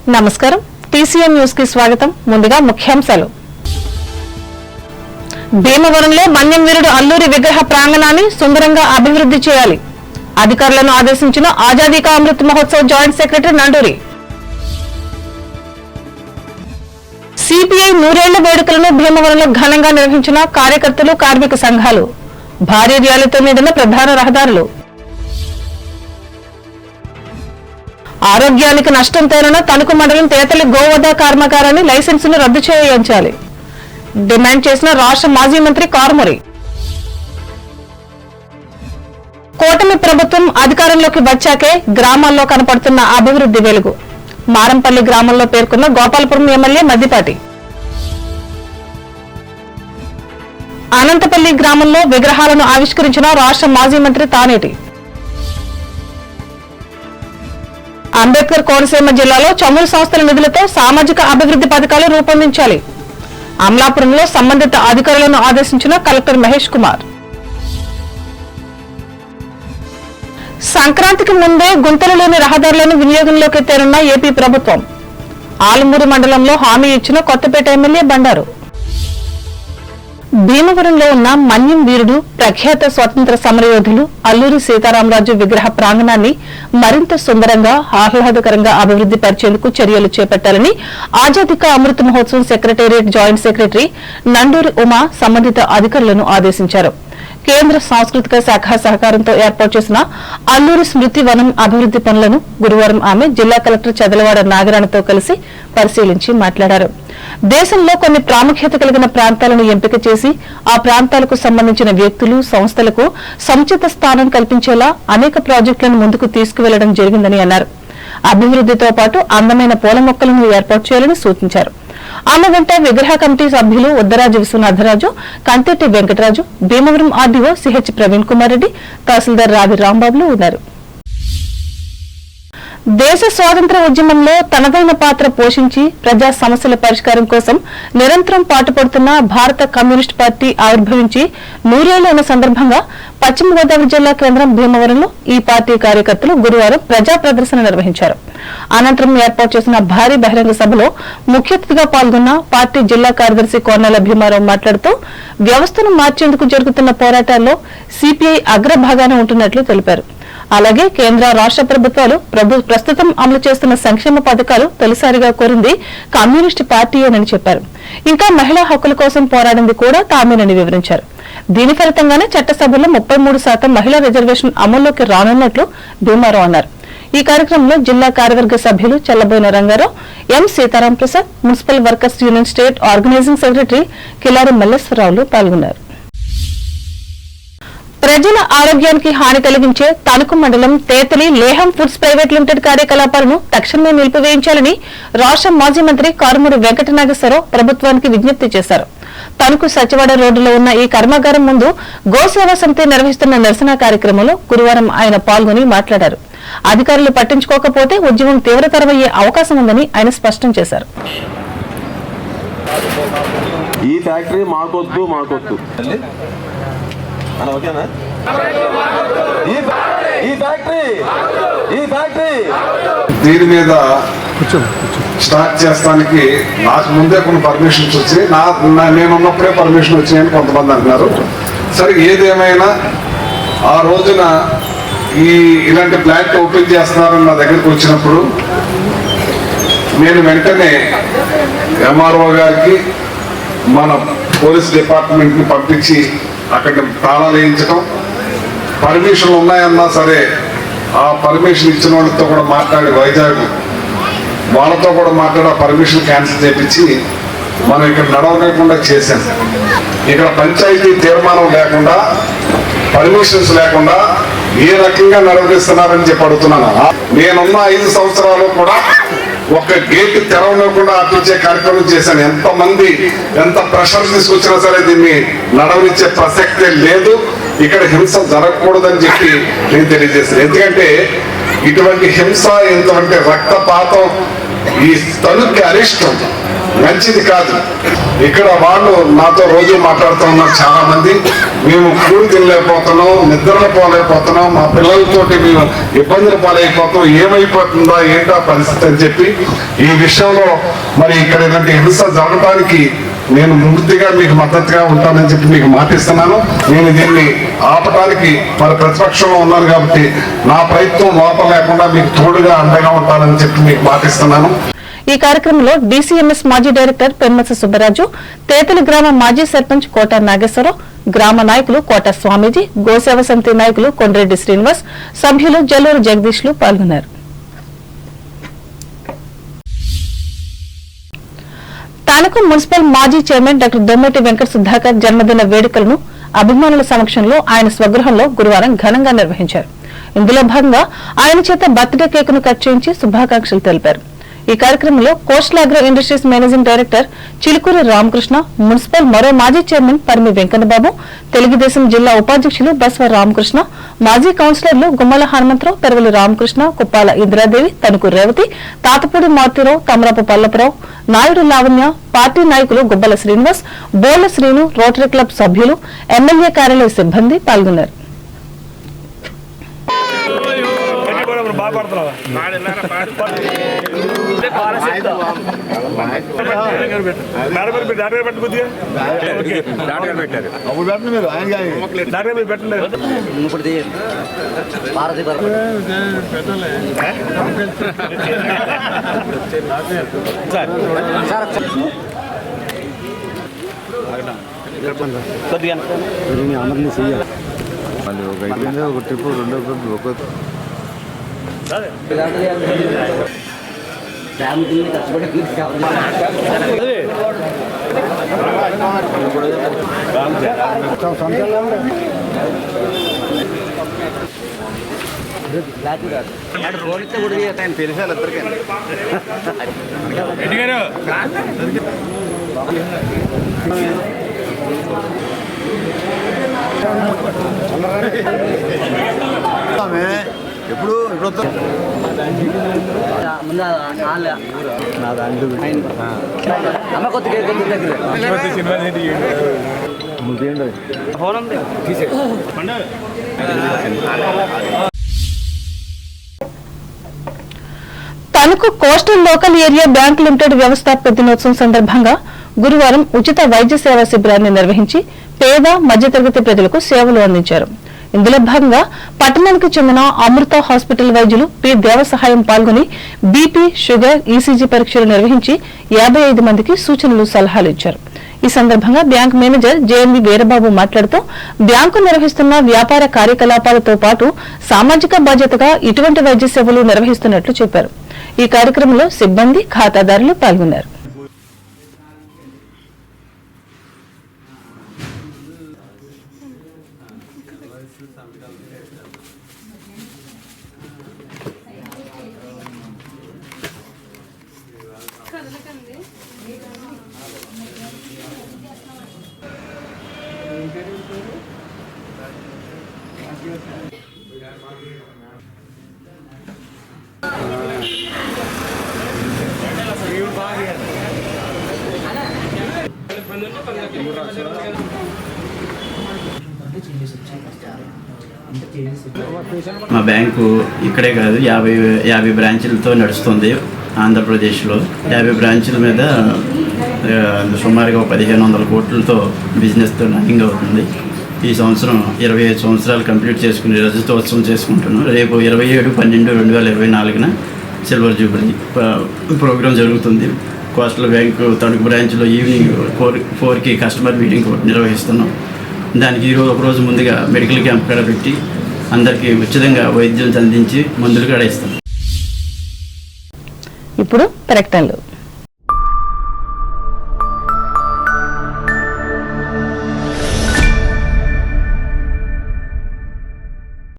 నమస్కారం TCN news కి స్వాగతం. ముందుగా ముఖ్యాంశాలు. భీమవరంలో మన్యం వీరుడు అల్లూరి విగ్రహ ప్రాంగణాన్ని సుందరంగా అభివృద్ధి చేయాలి. అధికారులను ఆదేశించిన ఆజాదీ కా Amrit Mahotsav joint secretary Nanduri. CPI 100 ఏళ్ల వేడుకలను భీమవరంలో ఘనంగా నిర్వహించిన కార్యకర్తలు, కార్మిక సంఘాలు. భారీ ర్యాలీతో నిండిన ప్రధాన రహదారులు. ఆరోగ్యానికి నష్టం తేలిన తణుకు మండలం తేతలి గోవధ కర్మాగారాన్ని లైసెన్సును రద్దు చేయించాలి డిమాండ్ చేసిన రాష్ట్ర మాజీ మంత్రి కారుమూరి. కూటమి ప్రభుత్వం అధికారంలోకి వచ్చాకే గ్రామాల్లో కనపడుతున్న అభివృద్ధి వెలుగు. మారంపల్లి గ్రామంలో పేర్కొన్న గోపాలపురం ఎమ్మెల్యే మద్దిపాటి. అనంతపల్లి గ్రామంలో విగ్రహాలను ఆవిష్కరించిన రాష్ట్ర మాజీ మంత్రి తానేటి. అంబేద్కర్ కోనసీమ జిల్లాలో చమురు సంస్థల నిధులతో సామాజిక అభివృద్ధి పథకాలు రూపొందించాలి. అమలాపురంలో సంబంధిత అధికారులను ఆదేశించిన కలెక్టర్ మహేష్ కుమార్. సంక్రాంతికి ముందే గుంతలలోని రహదారులను వినియోగంలోకి తేనున్న ఏపీ ప్రభుత్వం. ఆలమూరు మండలంలో హామీ ఇచ్చిన కొత్తపేట ఎమ్మెల్యే బండారు. భీమవరంలో ఉన్న మన్యం వీరుడు, ప్రఖ్యాత స్వతంత్ర సమరయోధులు అల్లూరి సీతారామరాజు విగ్రహ ప్రాంగణాన్ని మరింత సుందరంగా, ఆహ్లాదకరంగా అభివృద్ధి పరిచేందుకు చర్యలు చేపట్టాలని ఆజాదీ కా Amrit Mahotsav secretariat joint secretary Nanduri Uma సంబంధిత అధికారులను ఆదేశించారు. కేంద్ర సాంస్కృతిక శాఖ సహకారంతో ఏర్పాటు చేసిన అల్లూరి స్మృతి వనం అభివృద్ధి పనులను గురువారం ఆమె జిల్లా కలెక్టర్ చదలవాడ నాగరాణతో కలిసి పరిశీలించి మాట్లాడారు. దేశంలో కొన్ని ప్రాముఖ్యత కలిగిన ప్రాంతాలను ఎంపిక చేసి ఆ ప్రాంతాలకు సంబంధించిన వ్యక్తులు, సంస్థలకు సముచిత స్థానం కల్పించేలా అనేక ప్రాజెక్టులను ముందుకు తీసుకువెళ్లడం జరిగిందని అన్నారు. అభివృద్ధితో పాటు అందమైన పూల మొక్కలను ఏర్పాటు చేయాలని సూచించారు. ఆమె వెంట విగ్రహ కమిటీ సభ్యులు ఉద్దరాజు విశ్వనాథరాజు, కంతెట్టి వెంకటరాజు, భీమవరం ఆర్డీఓ సిహెచ్ ప్రవీణ్ కుమార్ రెడ్డి, తహసీల్దార్ రావి రాంబాబులు ఉన్నారు. దేశ స్వాతంత్ర ఉద్యమంలో తనదైన పాత్ర పోషించి ప్రజా సమస్యల పరిష్కారం కోసం నిరంతరం పాటుపడుతున్న భారత కమ్యూనిస్టు పార్టీ ఆవిర్భవించి 100 ఏళ్లైన సందర్భంగా పశ్చిమ గోదావరి జిల్లా కేంద్రం భీమవరంలో ఈ పార్టీ కార్యకర్తలు గురువారం ప్రజా ప్రదర్శన నిర్వహించారు. అనంతరం ఏర్పాటు చేసిన భారీ బహిరంగ సభలో ముఖ్య అతిథిగా పాల్గొన్న పార్టీ జిల్లా కార్యదర్శి కోర్నెల భీమారావు మాట్లాడుతూ వ్యవస్థను మార్చేందుకు జరుగుతున్న పోరాటాల్లో సిపిఐ అగ్రభాగాన ఉంటున్నట్లు తెలిపారు. అలాగే కేంద్ర, రాష్ట్ర ప్రభుత్వాలు ప్రస్తుతం అమలు చేస్తున్న సంక్షేమ పథకాలు తొలిసారిగా కోరింది కమ్యూనిస్టు పార్టీయేనని చెప్పారు. ఇంకా మహిళా హక్కుల కోసం పోరాడింది కూడా తామేనని వివరించారు. దీని ఫలితంగానే చట్టసభలో 33% మహిళా రిజర్వేషన్ అమల్లోకి రానున్నట్లు భీమారావు అన్నారు. ఈ కార్యక్రమంలో జిల్లా కార్యవర్గ సభ్యులు Challaboyina Rangarao, M Seetharam Prasad, municipal workers union state organising secretary Kilari మల్లేశ్వరరావులు పాల్గొన్నారు. ప్రజల ఆరోగ్యానికి హాని కలిగించే తణుకు మండలం Tetali Leham foods private limited కార్యకలాపాలను తక్షణమే నిలిపివేయించాలని రాష్ట్ర మాజీ మంత్రి కారుమూరి వెంకటనాగేశ్వరరావు ప్రభుత్వానికి విజ్ఞప్తి చేశారు. తణుకు సచివాడ రోడ్డులో ఉన్న ఈ కర్మాగారం ముందు గోసేవా సమితి నిర్వహిస్తున్న నిరసన కార్యక్రమంలో గురువారం ఆయన పాల్గొని మాట్లాడారు. అధికారులు పట్టించుకోకపోతే ఉద్యమం తీవ్రతరమయ్యే అవకాశం ఉందని ఆయన స్పష్టం చేశారు. ఈ ఫ్యాక్టరీ మాకొద్దు ఓకేనా? దీని మీద స్టార్ట్ చేస్తానికి నాకు ముందే కొన్ని పర్మిషన్స్ వచ్చి నేనున్నప్పుడే పర్మిషన్ వచ్చినాయని కొంతమంది అంటున్నారు. సరే, ఏదేమైనా ఆ రోజున ఇలాంటి ప్లాంట్ ఓపెన్ చేస్తున్నారని నా దగ్గరికి వచ్చినప్పుడు నేను వెంటనే ఎంఆర్ఓ గారికి, మన పోలీస్ డిపార్ట్మెంట్ని పంపించి అక్కడ తాళాలు వేయించడం, పర్మిషన్లు ఉన్నాయన్నా సరే ఆ పర్మిషన్ ఇచ్చిన వాళ్ళతో కూడా మాట్లాడి వైజాగ్ వాళ్ళతో కూడా మాట్లాడి ఆ పర్మిషన్ క్యాన్సిల్ చేయించి మనం ఇక్కడ నడవలేకుండా చేశాం. ఇక్కడ పంచాయతీ తీర్మానం లేకుండా, పర్మిషన్స్ లేకుండా ఏ రకంగా నిర్వహిస్తున్నారని చెప్పి అడుగుతున్నాను. నేనున్న 5 సంవత్సరాలు కూడా ఒక్క గేట్ తెరవలేకుండా ఆపించే కార్యక్రమం చేశాను. ఎంతమంది ఎంత ప్రెషర్ తీసుకొచ్చినా సరే దీన్ని నడవనిచ్చే ప్రసక్తే లేదు. ఇక్కడ హింస జరగకూడదని చెప్పి నేను తెలియజేశాను. ఎందుకంటే ఇటువంటి హింస, ఇటువంటి రక్తపాతం ఈ తణుక్కి అరిష్టం. మంచిది కాదు. ఇక్కడ వాళ్ళు నాతో రోజు మాట్లాడుతూ ఉన్నారు చాలా మంది, మేము కూడి తినలేకపోతున్నాం, నిద్రలు పోలేకపోతున్నాం, మా పిల్లలతోటి మేము ఇబ్బందులు పాలైపోతున్నాం, ఏమైపోతుందా ఏంటో పరిస్థితి అని చెప్పి ఈ విషయంలో మరి ఇక్కడ ఇలాంటి హింస జరగడానికి నేను పూర్తిగా మీకు మద్దతుగా ఉంటానని చెప్పి మీకు మాటిస్తున్నాను. నేను దీన్ని ఆపడానికి మరి ప్రతిపక్షంలో ఉన్నాను కాబట్టి నా ప్రయత్నం లోపం లేకుండా మీకు తోడుగా అండగా ఉంటానని చెప్పి మీకు మాటిస్తున్నాను. ఈ కార్యక్రమంలో డీసీఎంఎస్ మాజీ డైరెక్టర్ పెన్మస సుబ్బరాజు, తేతలి గ్రామ మాజీ సర్పంచ్ కోట నాగేశ్వరరావు, గ్రామ నాయకులు కోట స్వామీజీ, గోసేవ సమితి నాయకులు కొండ్రెడ్డి శ్రీనివాస్, సభ్యులు జల్లూరు జగదీష్లు పాల్గొన్నారు. తణుకు మున్సిపల్ మాజీ చైర్మన్ డాక్టర్ దొమ్మేటి వెంకట సుధాకర్ జన్మదిన వేడుకలను అభిమానుల సమక్షంలో ఆయన స్వగృహంలో గురువారం ఘనంగా నిర్వహించారు. ఇందులో భాగంగా ఆయన చేత బర్త్డే కేకును కట్ చేయించి శుభాకాంక్షలు తెలిపారు. ఈ కార్యక్రమంలో coastal agro industries managing director Chilukuri Ramakrishna, municipal మరో మాజీ చైర్మన్ పరిమి వెంకన్నబాబు, తెలుగుదేశం జిల్లా ఉపాధ్యక్షులు బస్వ రామకృష్ణ, మాజీ కౌన్సిలర్లు గుమ్మల హనుమంతరావు, పెరవలి రామకృష్ణ, కుప్పాల ఇందిరాదేవి, తణుకు రేవతి, తాతపూడి మారుతిరావు, తమరాపు పల్లపురావు, నాయుడు లావణ్య, పార్టీ నాయకులు గుబ్బల శ్రీనివాస్, బోళ్ల శ్రీను, రోటరీ క్లబ్ సభ్యులు, ఎమ్మెల్యే కార్యాలయ సిబ్బంది పాల్గొన్నారు. ఒక ట్రిప్ రెండో ఒక ఎప్పుడు Tanuku coastal local area bank limited వ్యవస్థాపక దినోత్సవం సందర్భంగా గురువారం ఉచిత వైద్య సేవా శిబిరాన్ని నిర్వహించి పేద మధ్యతరగతి ప్రజలకు సేవలు అందించారు. ఇందులో భాగంగా పట్టణానికి చెందిన అమృత హాస్పిటల్ వైద్యులు పి దేవసహాయం పాల్గొని బీపీ, షుగర్, ఈసీజీ పరీక్షలు నిర్వహించి 55 మందికి సూచనలు, సలహాలు ఇచ్చారు. ఈ సందర్భంగా బ్యాంక్ మేనేజర్ జేఎన్వి వీరబాబు మాట్లాడుతూ బ్యాంకు నిర్వహిస్తున్న వ్యాపార కార్యకలాపాలతో పాటు సామాజిక బాధ్యతగా ఇటువంటి వైద్య సేవలు నిర్వహిస్తున్నట్లు చెప్పారు. ఈ కార్యక్రమంలో సిబ్బంది, ఖాతాదారులు పాల్గొన్నారు. మా బ్యాంకు ఇక్కడే కాదు 50 బ్రాంచీలతో నడుస్తుంది. ఆంధ్రప్రదేశ్లో 50 బ్రాంచీల మీద సుమారుగా 1500 కోట్లతో బిజినెస్తో రన్నింగ్ అవుతుంది. ఈ సంవత్సరం 25 సంవత్సరాలు కంప్లీట్ చేసుకుని రజతోత్సవం చేసుకుంటున్నాం. రేపు 27/12/2024 సిల్వర్ జూబ్లీ ప్రోగ్రాం జరుగుతుంది. కోస్టల్ బ్యాంకు తణుకు బ్రాంచ్లో ఈవినింగ్ 4కి కస్టమర్ మీటింగ్ నిర్వహిస్తున్నాం. దానికి ఈరోజు ఒకరోజు ముందుగా మెడికల్ క్యాంప్ కూడా పెట్టి అందరికీ ఉచితంగా వైద్యం అందించి మందులు కూడా ఇస్తాం. ఇప్పుడు ప్రకటనలు.